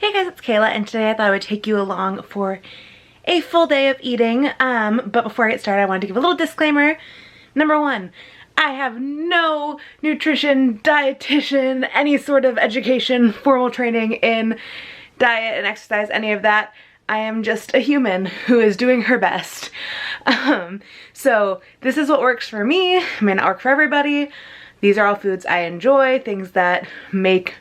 Hey guys, it's Kayla, and today I thought I would take you along for a full day of eating. But before I get started, I wanted to give a little disclaimer. Number one, I have no nutrition, dietitian, any sort of education, formal training in diet and exercise, any of that. I am just a human who is doing her best. So this is what works for me. It may not work for everybody. These are all foods I enjoy, things that make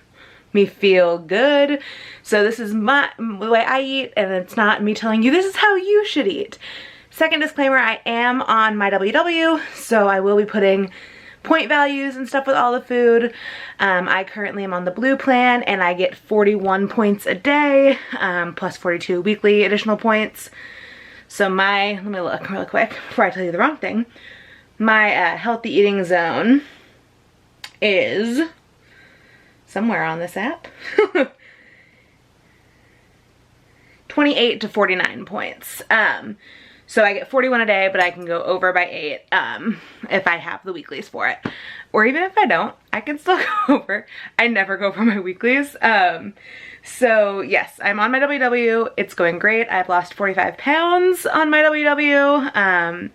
me feel good. So this is the way I eat, and it's not me telling you this is how you should eat. Second disclaimer, I am on my WW, so I will be putting point values and stuff with all the food. I currently am on the blue plan, and I get 41 points a day, plus 42 weekly additional points. So let me look really quick before I tell you the wrong thing. My healthy eating zone is somewhere on this app. 28 to 49 points. So I get 41 a day, but I can go over by 8 if I have the weeklies for it. Or even if I don't, I can still go over. I never go for my weeklies. So yes, I'm on my WW. It's going great. I've lost 45 pounds on my WW,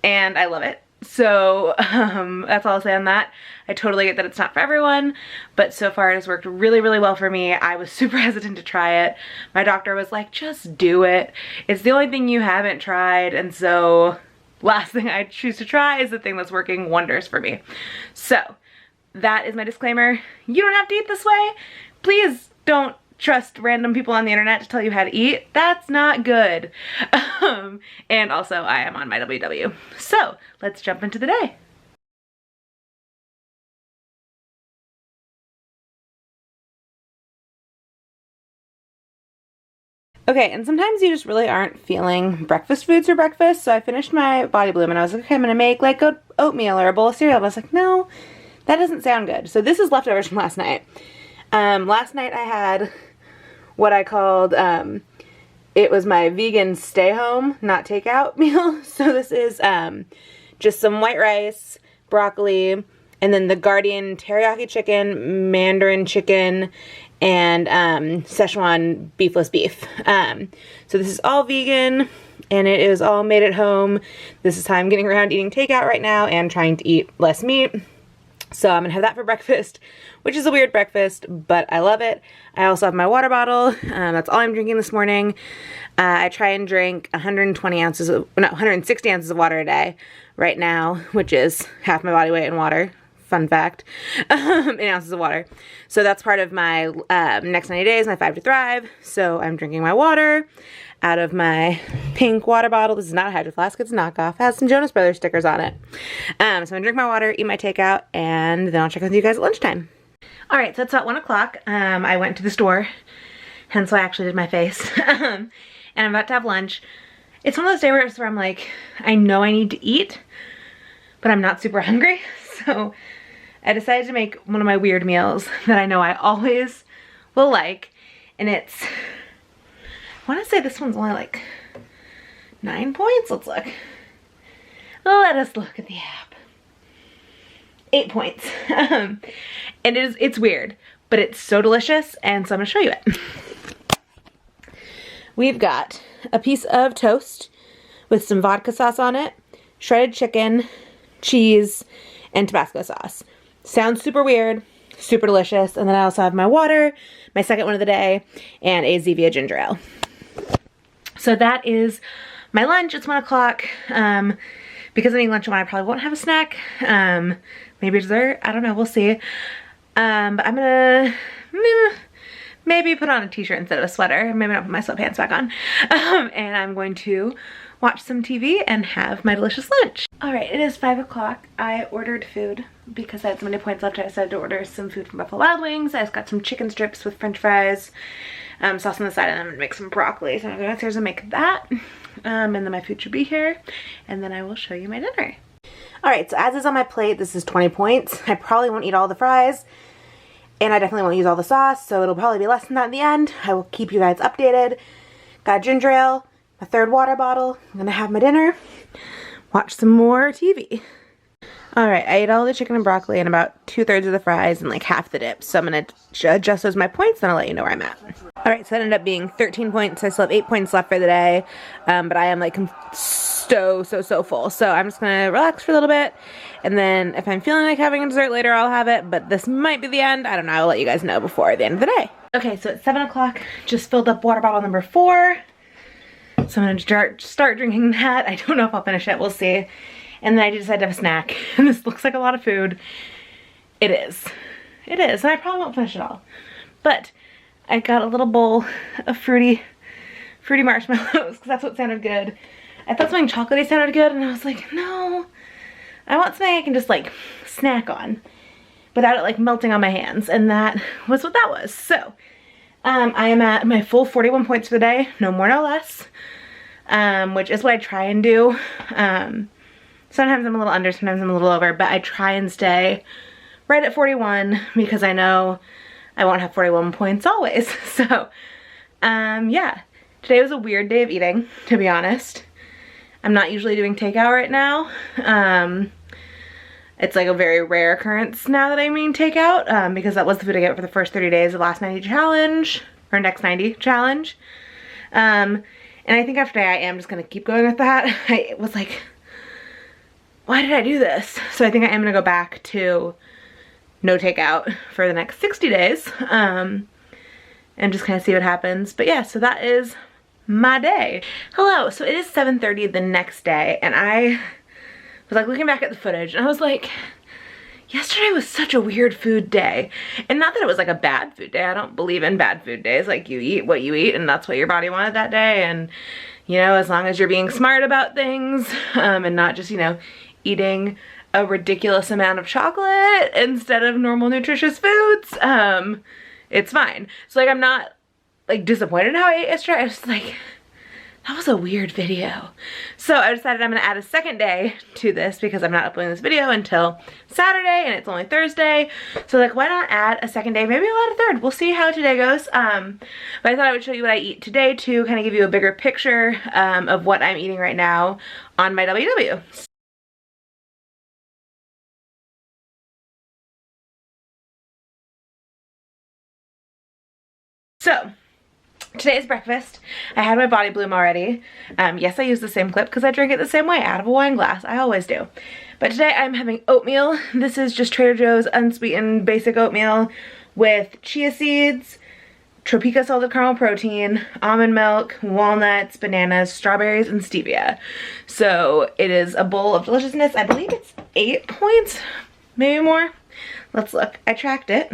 and I love it. So that's all I'll say on that. I totally get that it's not for everyone, but so far it has worked really, really well for me. I was super hesitant to try it. My doctor was like, just do it. It's the only thing you haven't tried, and so last thing I choose to try is the thing that's working wonders for me. So that is my disclaimer. You don't have to eat this way. Please don't trust random people on the internet to tell you how to eat. That's not good. And also I am on my WW. So let's jump into the day. Okay, and sometimes you just really aren't feeling breakfast foods for breakfast. So I finished my Body Bloom and I was like, okay, I'm gonna make like oatmeal or a bowl of cereal. And I was like, no, that doesn't sound good. So this is leftovers from last night. Last night I had what I called, it was my vegan stay home, not takeout meal. So this is just some white rice, broccoli, and then the Guardian teriyaki chicken, Mandarin chicken, and Szechuan beefless beef. So this is all vegan, and it is all made at home. This is how I'm getting around eating takeout right now and trying to eat less meat. So I'm gonna have that for breakfast, which is a weird breakfast, but I love it. I also have my water bottle. That's all I'm drinking this morning. I try and drink 160 ounces of water a day right now, which is half my body weight in water. Fun fact, in ounces of water. So that's part of my next 90 days, my 5 to Thrive. So I'm drinking my water out of my pink water bottle. This is not a Hydro Flask, it's a knockoff. It has some Jonas Brothers stickers on it. So I'm gonna drink my water, eat my takeout, and then I'll check with you guys at lunchtime. All right, so it's about 1 o'clock. I went to the store, hence why I actually did my face. And I'm about to have lunch. It's one of those days where I'm like, I know I need to eat, but I'm not super hungry. So I decided to make one of my weird meals that I know I always will like, and it's, I want to say this one's only like 9 points. Let's look. Let us look at the app. 8 points. And it's weird, but it's so delicious, and so I'm gonna show you it. We've got a piece of toast with some vodka sauce on it, shredded chicken, cheese, and Tabasco sauce. Sounds super weird, super delicious. And then I also have my water, my second one of the day, and a Zevia ginger ale. So that is my lunch. It's 1 o'clock. Because I'm eating lunch at 1, I probably won't have a snack. Maybe dessert, I don't know, we'll see. But I'm gonna maybe put on a t-shirt instead of a sweater. Maybe not put my sweatpants back on. And I'm going to watch some TV and have my delicious lunch. All right, it is 5 o'clock. I ordered food because I had so many points left. I decided to order some food from Buffalo Wild Wings. I just got some chicken strips with french fries, sauce on the side, and I'm gonna make some broccoli. So I'm gonna go downstairs and make that. And then my food should be here, and then I will show you my dinner. All right, so as is on my plate, this is 20 points. I probably won't eat all the fries, and I definitely won't use all the sauce, so it'll probably be less than that in the end. I will keep you guys updated. Got a ginger ale, my third water bottle. I'm gonna have my dinner, watch some more TV. Alright, I ate all the chicken and broccoli and about 2/3 of the fries and like half the dip. So I'm going to adjust those my points and I'll let you know where I'm at. Alright, so that ended up being 13 points. I still have 8 points left for the day. But I am like so full. So I'm just going to relax for a little bit. And then if I'm feeling like having a dessert later, I'll have it. But this might be the end. I don't know. I'll let you guys know before the end of the day. Okay, so it's 7 o'clock. Just filled up water bottle number 4. So I'm going to start drinking that. I don't know if I'll finish it. We'll see. And then I decided to have a snack. And this looks like a lot of food. It is. It is. And I probably won't finish it all. But I got a little bowl of fruity marshmallows because that's what sounded good. I thought something chocolatey sounded good and I was like, no. I want something I can just like snack on without it like melting on my hands. And that was what that was. So I am at my full 41 points for the day. No more, no less. Which is what I try and do. Sometimes I'm a little under, sometimes I'm a little over, but I try and stay right at 41 because I know I won't have 41 points always. So, yeah. Today was a weird day of eating, to be honest. I'm not usually doing takeout right now. It's like a very rare occurrence now that I'm eating takeout, because that was the food I get for the first 30 days of last 90 challenge, or next 90 challenge. And I think after today I am just gonna keep going with that. I was like, why did I do this? So I think I am gonna go back to no takeout for the next 60 days, and just kind of see what happens. But yeah, so that is my day. Hello, so it is 7:30 the next day, and I was like looking back at the footage, and I was like, yesterday was such a weird food day. And not that it was like a bad food day. I don't believe in bad food days. Like, you eat what you eat, and that's what your body wanted that day. And, you know, as long as you're being smart about things, and not just, you know, eating a ridiculous amount of chocolate instead of normal nutritious foods, it's fine. So like, I'm not like disappointed in how I ate yesterday. I was like, that was a weird video. So I decided I'm gonna add a second day to this because I'm not uploading this video until Saturday and it's only Thursday. So like, why not add a second day? Maybe I'll add a third. We'll see how today goes. But I thought I would show you what I eat today to kind of give you a bigger picture of what I'm eating right now on my WW. So, today's breakfast, I had my body bloom already. Yes, I use the same clip because I drink it the same way, out of a wine glass. I always do. But today I'm having oatmeal. This is just Trader Joe's unsweetened basic oatmeal with chia seeds, Tropica salted caramel protein, almond milk, walnuts, bananas, strawberries, and stevia. So it is a bowl of deliciousness. I believe it's 8 points, maybe more. Let's look. I tracked it.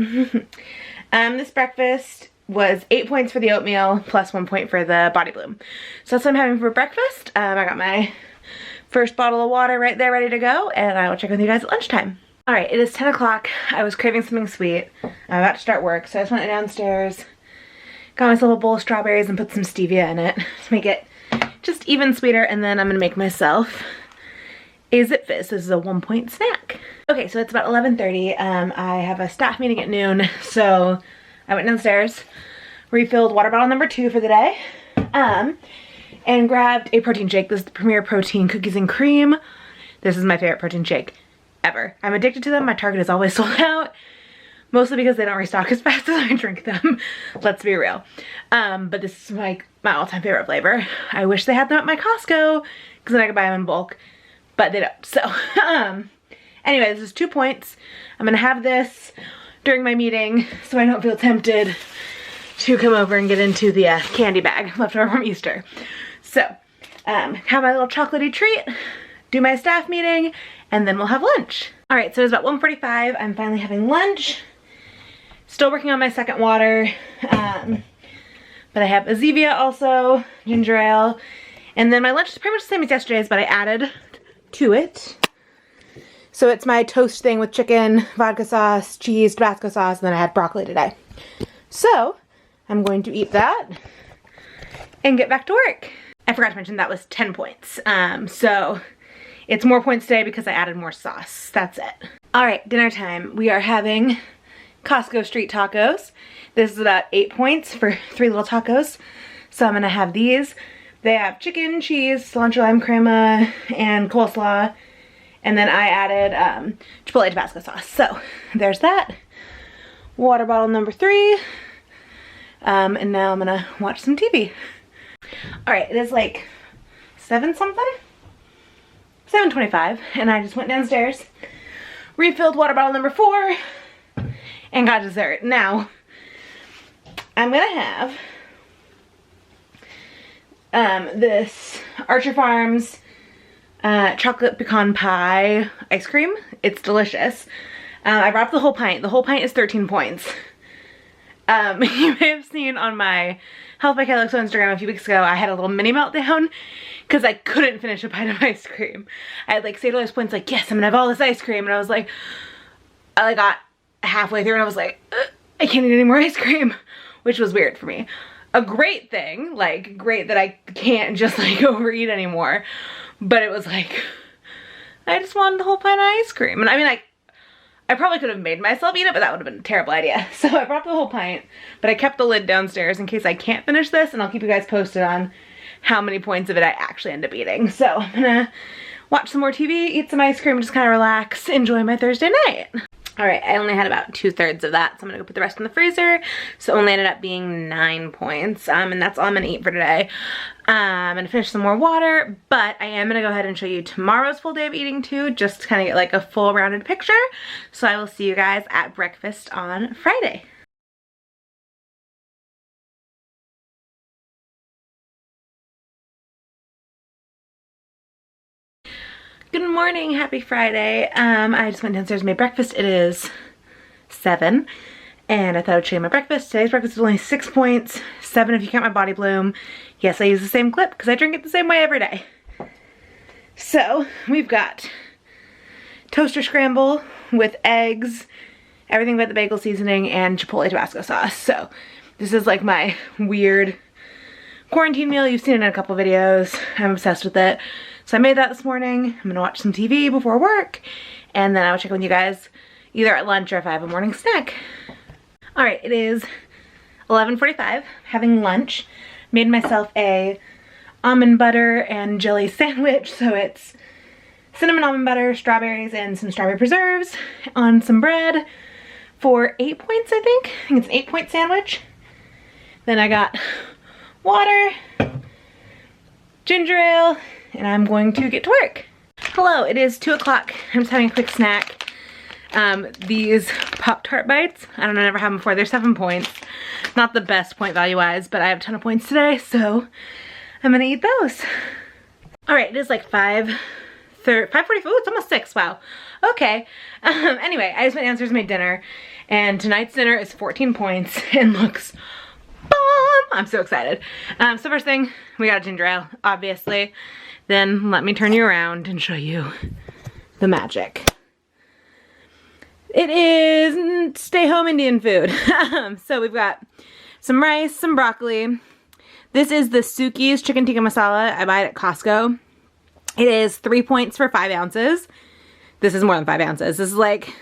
This breakfast was 8 points for the oatmeal plus 1 point for the body bloom. So that's what I'm having for breakfast. I got my first bottle of water right there ready to go, and I will check with you guys at lunchtime. All right, it is 10 o'clock. I was craving something sweet. I'm about to start work, so I just went downstairs, got myself a bowl of strawberries and put some stevia in it to make it just even sweeter, and then I'm gonna make myself a Zip Fizz. This is a 1 point snack. Okay, so it's about 11:30. I have a staff meeting at noon, so I went downstairs, refilled water bottle number 2 for the day, and grabbed a protein shake. This is the Premier Protein Cookies and Cream. This is my favorite protein shake ever. I'm addicted to them. My Target is always sold out, mostly because they don't restock as fast as I drink them. Let's be real. But this is my all-time favorite flavor. I wish they had them at my Costco because then I could buy them in bulk, but they don't. So, anyway, this is 2 points. I'm gonna have this during my meeting so I don't feel tempted to come over and get into the candy bag left over from Easter. So, have my little chocolatey treat, do my staff meeting, and then we'll have lunch. All right, so it's about 1:45. I'm finally having lunch. Still working on my second water, but I have Azevia also, ginger ale, and then my lunch is pretty much the same as yesterday's, but I added to it. So it's my toast thing with chicken, vodka sauce, cheese, Tabasco sauce, and then I had broccoli today. So I'm going to eat that and get back to work. I forgot to mention that was 10 points. So it's more points today because I added more sauce. That's it. All right, dinner time. We are having Costco street tacos. This is about 8 points for 3 little tacos. So I'm gonna have these. They have chicken, cheese, cilantro, lime crema, and coleslaw. And then I added Chipotle Tabasco sauce. So there's that. Water bottle number 3. And now I'm gonna watch some TV. All right, it is like 7 something? 7:25, and I just went downstairs, refilled water bottle number 4, and got dessert. Now, I'm gonna have this Archer Farms chocolate pecan pie ice cream. It's delicious. I brought up the whole pint. The whole pint is 13 points. You may have seen on my StyledByKaylaXO Instagram a few weeks ago, I had a little mini meltdown because I couldn't finish a pint of ice cream. I had like saved all those points, like, yes, I'm gonna have all this ice cream. And I was like, I got halfway through and I was like, I can't eat any more ice cream, which was weird for me. A great thing, like great that I can't just like overeat anymore. But it was like, I just wanted the whole pint of ice cream. And I mean, I probably could have made myself eat it, but that would have been a terrible idea. So I brought the whole pint, but I kept the lid downstairs in case I can't finish this, and I'll keep you guys posted on how many points of it I actually end up eating. So I'm gonna watch some more TV, eat some ice cream, just kind of relax, enjoy my Thursday night. All right, I only had about 2/3 of that, so I'm gonna go put the rest in the freezer. So it only ended up being 9 points, and that's all I'm gonna eat for today. I'm gonna finish some more water, but I am gonna go ahead and show you tomorrow's full day of eating too, just to kind of get like a full rounded picture. So I will see you guys at breakfast on Friday. Good morning, happy Friday. I just went downstairs and made breakfast. It is 7, and I thought I would show you my breakfast. Today's breakfast is only 6 points, 7 if you count my body bloom. Yes, I use the same clip because I drink it the same way every day. So we've got toaster scramble with eggs, everything but the bagel seasoning, and Chipotle Tabasco sauce. So this is like my weird quarantine meal. You've seen it in a couple videos. I'm obsessed with it. So I made that this morning. I'm gonna watch some TV before work, and then I'll check with you guys either at lunch or if I have a morning snack. All right, it is 11:45, having lunch. Made myself a almond butter and jelly sandwich. So it's cinnamon almond butter, strawberries, and some strawberry preserves on some bread for 8 points, I think. I think it's an 8-point sandwich. Then I got water, ginger ale, and I'm going to get to work. Hello, it is 2 o'clock. I'm just having a quick snack. These Pop-Tart bites, I don't know, I never had them before. They're 7 points. Not the best point value-wise, but I have a ton of points today, so I'm gonna eat those. All right, it is like 5:44. Ooh, it's almost 6, wow. Okay, anyway, I just went downstairs and made dinner, and tonight's dinner is 14 points and looks bomb. I'm so excited. So first thing, we got a ginger ale, obviously. Then let me turn you around and show you the magic. It is stay home Indian food. So we've got some rice, some broccoli. This is the Suki's chicken tikka masala. I buy it at Costco. It is 3 points for 5 ounces. This is more than 5 ounces. This is like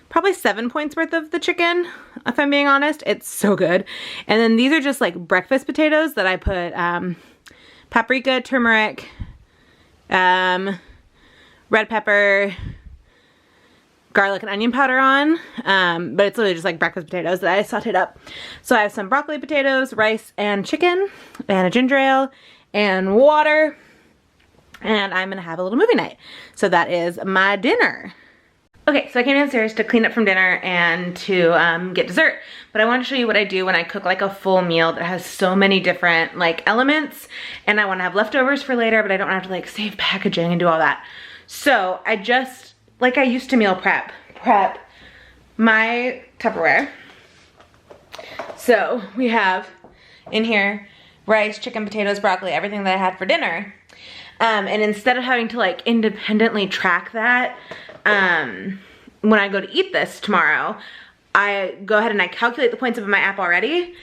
probably 7 points worth of the chicken, if I'm being honest. It's so good. And then these are just like breakfast potatoes that I put paprika, turmeric, red pepper, garlic and onion powder on, but it's literally just like breakfast potatoes that I sauteed up. So I have some broccoli, potatoes, rice, and chicken, and a ginger ale, and water, and I'm gonna have a little movie night. So that is my dinner. Okay, so I came downstairs to clean up from dinner and to get dessert, but I want to show you what I do when I cook like a full meal that has so many different like elements, and I want to have leftovers for later, but I don't have to like save packaging and do all that. So I just, like I used to meal prep my Tupperware. So we have in here rice, chicken, potatoes, broccoli, everything that I had for dinner. And instead of having to like independently track that, when I go to eat this tomorrow, I go ahead and I calculate the points of my app already,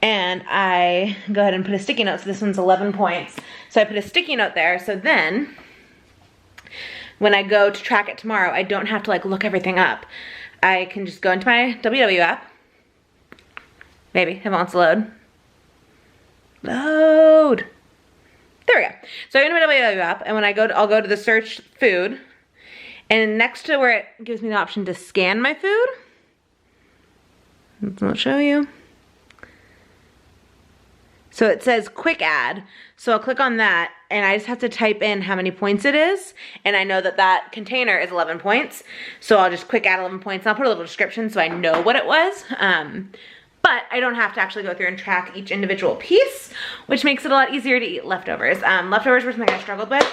and I go ahead and put a sticky note. So this one's 11 points. So I put a sticky note there, so then when I go to track it tomorrow, I don't have to like look everything up. I can just go into my WW app. Maybe it wants to load. Load. There There we go. So I open my WW app, and when I go to, I'll go to the search food, and next to where it gives me the option to scan my food, I'll show you. So it says quick add. So I'll click on that, and I just have to type in how many points it is, and I know that that container is 11 points. So I'll just quick add 11 points. I'll put a little description so I know what it was. But I don't have to actually go through and track each individual piece, which makes it a lot easier to eat leftovers. Leftovers were something I struggled with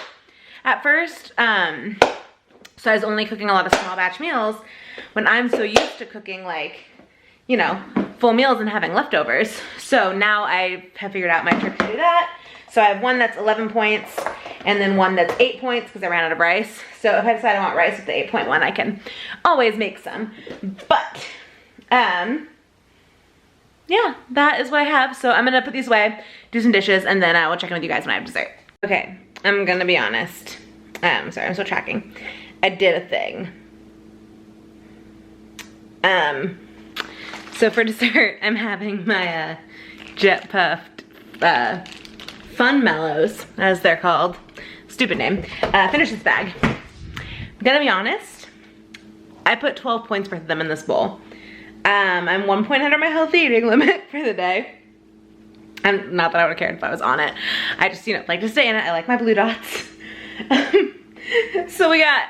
at first. So I was only cooking a lot of small batch meals when I'm so used to cooking, like, you know, full meals and having leftovers. So now I have figured out my trick to do that. So I have one that's 11 points and then one that's 8 points because I ran out of rice. So if I decide I want rice with the 8-point one, I can always make some. But, yeah, that is what I have. So I'm gonna put these away, do some dishes, and then I will check in with you guys when I have dessert. Okay, I'm gonna be honest. Sorry, I'm still tracking. I did a thing. So for dessert, I'm having my Jet Puffed Fun Mellows, as they're called. Stupid name. Finish this bag. I'm gonna be honest, I put 12 points worth of them in this bowl. I'm 1 point under my healthy eating limit for the day. And not that I would have cared if I was on it. I just, you know, like to stay in it. I like my blue dots. So we got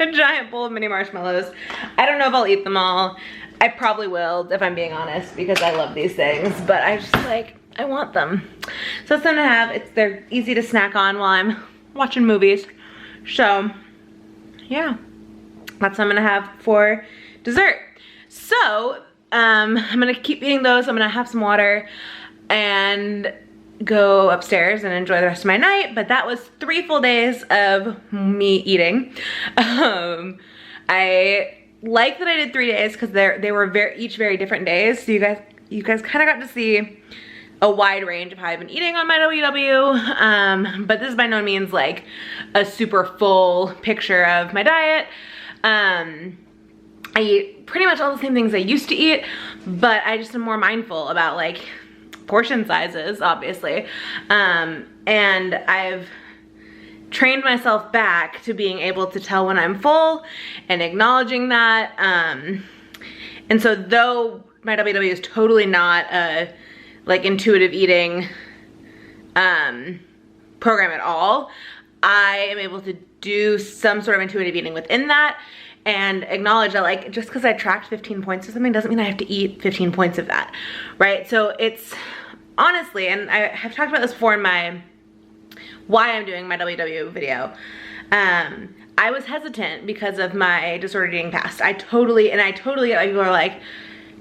a giant bowl of mini marshmallows. I don't know if I'll eat them all. I probably will, if I'm being honest, because I love these things. But I just like, I want them. So it's something to have. They're easy to snack on while I'm watching movies. So, yeah. That's what I'm gonna have for dessert. So, I'm gonna keep eating those. I'm gonna have some water and go upstairs and enjoy the rest of my night. But that was 3 full days of me eating. I like that I did 3 days because they were each very different days. So you guys kind of got to see a wide range of how I've been eating on my WW. But this is by no means like a super full picture of my diet. I eat pretty much all the same things I used to eat, but I just am more mindful about like portion sizes, obviously. And I've trained myself back to being able to tell when I'm full and acknowledging that. And so though my WW is totally not a like intuitive eating program at all, I am able to do some sort of intuitive eating within that and acknowledge that like just because I tracked 15 points or something doesn't mean I have to eat 15 points of that, right? So it's honestly, and I have talked about this before in my why I'm doing my WW video, I was hesitant because of my disordered eating past. I totally get why people are like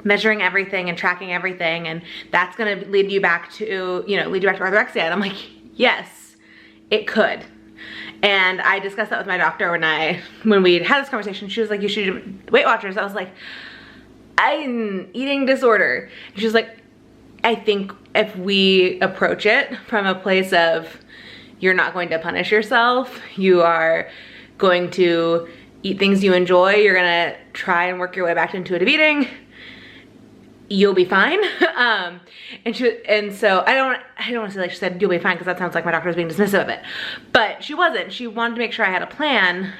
measuring everything and tracking everything and that's gonna lead you back to, you know, lead you back to orthorexia. And I'm like, yes, it could. And I discussed that with my doctor when we had this conversation. She was like, you should do Weight Watchers. I was like, I'm eating disorder. And she was like, I think if we approach it from a place of you're not going to punish yourself, you are going to eat things you enjoy, you're gonna try and work your way back to intuitive eating, you'll be fine. And so I don't want to say like she said you'll be fine because that sounds like my doctor was being dismissive of it, but she wasn't. She wanted to make sure I had a plan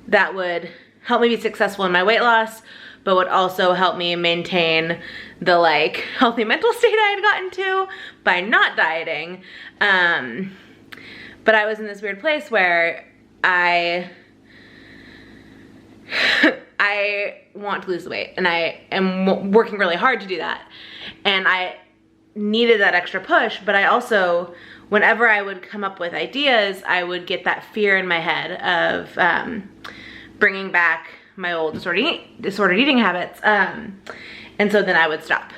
that would help me be successful in my weight loss, but would also help me maintain the like healthy mental state I had gotten to by not dieting. But I was in this weird place where I want to lose the weight and I am working really hard to do that. And I needed that extra push, but I also, whenever I would come up with ideas, I would get that fear in my head of bringing back my old disordered eating habits. And so then I would stop.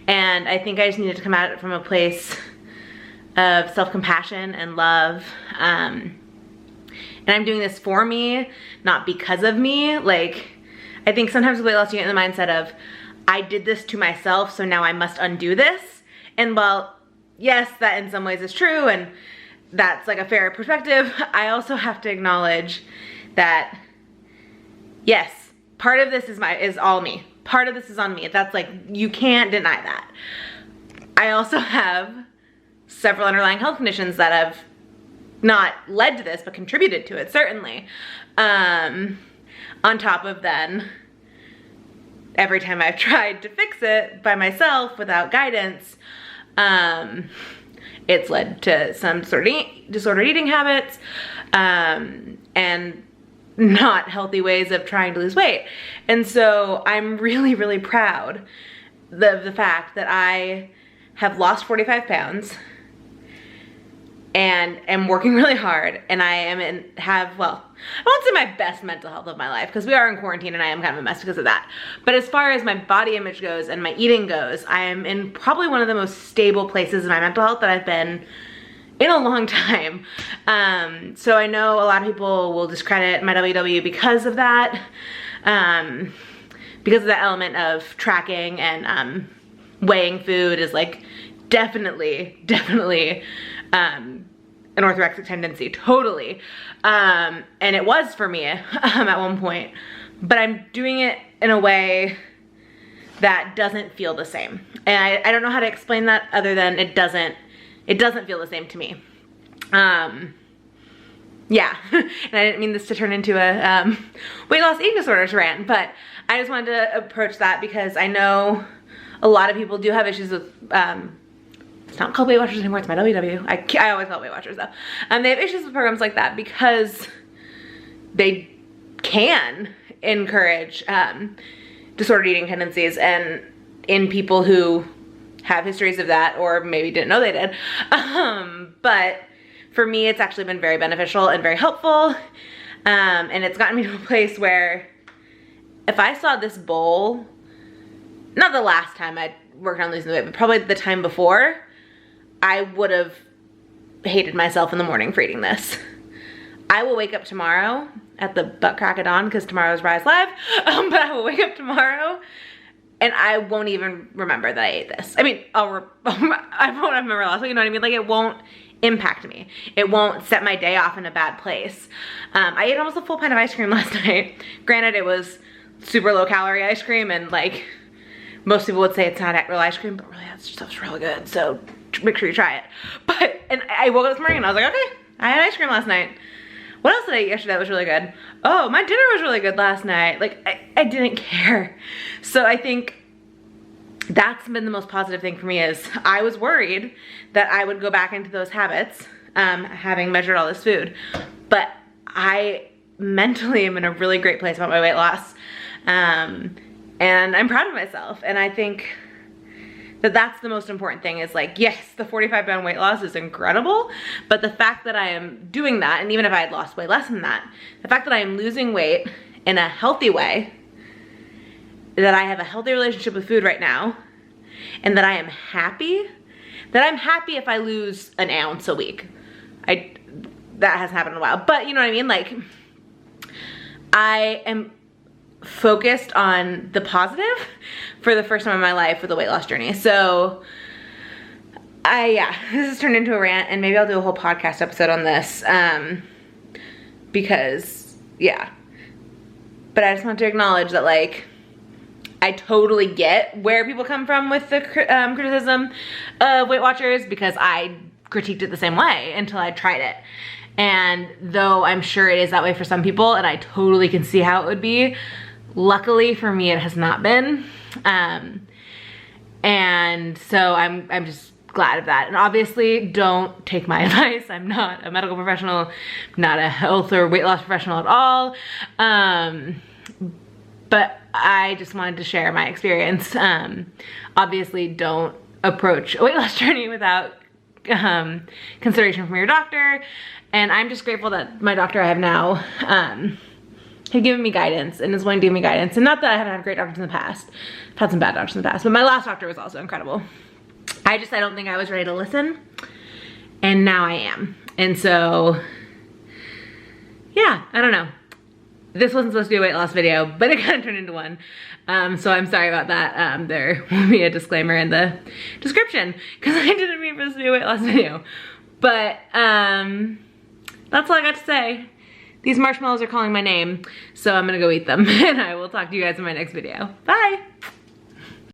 And I think I just needed to come at it from a place of self-compassion and love. And I'm doing this for me, not because of me. Like, I think sometimes with weight loss you get in the mindset of, I did this to myself, so now I must undo this. And while, yes, that in some ways is true, and that's like a fair perspective, I also have to acknowledge that, yes, part of this is all me. Part of this is on me. That's like, you can't deny that. I also have several underlying health conditions that have not led to this, but contributed to it, certainly. On top of then, every time I've tried to fix it by myself without guidance, it's led to some sort of disordered eating habits, and not healthy ways of trying to lose weight. And so I'm really, really proud of the fact that I have lost 45 pounds and am working really hard, and I have, well, I won't say my best mental health of my life, because we are in quarantine and I am kind of a mess because of that. But as far as my body image goes and my eating goes, I am in probably one of the most stable places in my mental health that I've been in a long time. So I know a lot of people will discredit my WW because of that, because of that element of tracking and weighing food is like definitely an orthorexic tendency, totally. And it was for me at one point, but I'm doing it in a way that doesn't feel the same. And I don't know how to explain that other than it doesn't feel the same to me. Yeah, and I didn't mean this to turn into a weight loss eating disorders rant, but I just wanted to approach that because I know a lot of people do have issues with, it's not called Weight Watchers anymore, it's my WW. I always call it Weight Watchers though. They have issues with programs like that because they can encourage disordered eating tendencies and in people who have histories of that or maybe didn't know they did. But for me, it's actually been very beneficial and very helpful. And it's gotten me to a place where if I saw this bowl, not the last time I worked on losing the weight, but probably the time before, I would have hated myself in the morning for eating this. I will wake up tomorrow at the butt crack of dawn because tomorrow's Rise Live, but I will wake up tomorrow and I won't even remember that I ate this. I mean, I won't remember last week, you know what I mean? Like, it won't impact me. It won't set my day off in a bad place. I ate almost a full pint of ice cream last night. Granted, it was super low calorie ice cream and like, most people would say it's not real ice cream, but really that stuff's really good, so make sure you try it. And I woke up this morning and I was like, okay, I had ice cream last night. What else did I eat yesterday that was really good? Oh, my dinner was really good last night. Like, I didn't care. So I think that's been the most positive thing for me is I was worried that I would go back into those habits, having measured all this food. But I mentally am in a really great place about my weight loss. And I'm proud of myself. And I think that that's the most important thing is like, yes, the 45-pound weight loss is incredible, but the fact that I am doing that, and even if I had lost way less than that, the fact that I am losing weight in a healthy way, that I have a healthy relationship with food right now, and that I am happy, that I'm happy if I lose an ounce a week. That hasn't happened in a while, but you know what I mean? Like, I am focused on the positive for the first time in my life with the weight loss journey. So yeah, this has turned into a rant and maybe I'll do a whole podcast episode on this because yeah, but I just want to acknowledge that like I totally get where people come from with the criticism of Weight Watchers because I critiqued it the same way until I tried it. And though I'm sure it is that way for some people and I totally can see how it would be, luckily for me, it has not been. And so I'm just glad of that. And obviously don't take my advice. I'm not a medical professional, not a health or weight loss professional at all. But I just wanted to share my experience. Obviously don't approach a weight loss journey without consideration from your doctor. And I'm just grateful that my doctor I have now, had given me guidance and is willing to give me guidance. And not that I haven't had great doctors in the past. I've had some bad doctors in the past, but my last doctor was also incredible. I don't think I was ready to listen. And now I am. And so, yeah, I don't know. This wasn't supposed to be a weight loss video, but it kind of turned into one. So I'm sorry about that. There will be a disclaimer in the description because I didn't mean for this to be a weight loss video. But that's all I got to say. These marshmallows are calling my name, so I'm gonna go eat them and I will talk to you guys in my next video. Bye!